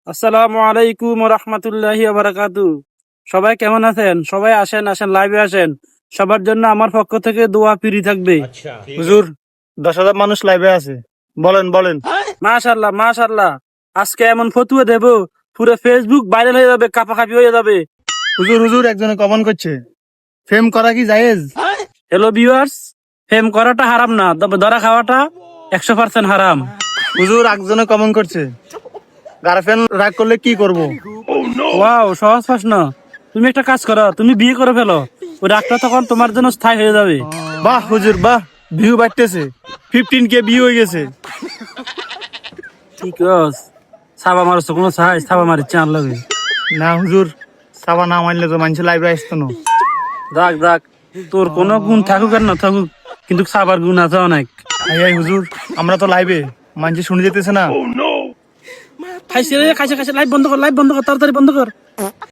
আসসালামু আলাইকুম ওয়া রাহমাতুল্লাহি ওয়া বারাকাতুহু। সবাই কেমন আছেন? সবাই আসেন আসেন, লাইভে আসেন। সবার জন্য আমার পক্ষ থেকে দোয়া ফ্রি থাকবে। হুজুর 10,000 মানুষ লাইভে আছে, বলেন বলেন। মাশাআল্লাহ মাশাআল্লাহ, আজকে এমন ফতুয়া দেব পুরো ফেসবুক ভাইরাল হয়ে যাবে, কাপাকাপি হয়ে যাবে। হুজুর হুজুর একজনে কমেন্ট করছে, ফেম করা কি জায়েজ? হ্যালো ভিউয়ার্স, ফেম করাটা হারাম না, তবে ধরা খাওয়াটা 100% হারাম। হুজুর একজনে কমেন্ট করছে, গার্লফ্রেন্ড রাগ করলে কি করব? ওয়াও, সহজ প্রশ্ন। তুমি একটা কাজ করো, তুমি বিয়ে করে ফেলো, ওই রাগটা তখন তোমার জন্য স্থায়ী হয়ে যাবে। বাহ হুজুর বাহ, ভিউ বাড়তেছে, 15K ভিউ হয়ে গেছে। ঠিক আছে, সাবা মারছো কোনো সাইজ, সাবা মারি চান লাগে। না হুজুর, সাবা না মানলে তো মানুষ লাইভে আসতো না। দেখ দেখ, তোর কোনো গুণ থাকুক আর না থাকুক, কিন্তু সাবার গুণ আছে অনেক। এই হুজুর, আমরা তো লাইভে, মানুষ শুনে যেতেছে না। খাইছে রে, খাইছে খাইছে, লাইভ বন্ধ কর, লাইভ বন্ধ কর, তাড়াতাড়ি বন্ধ কর।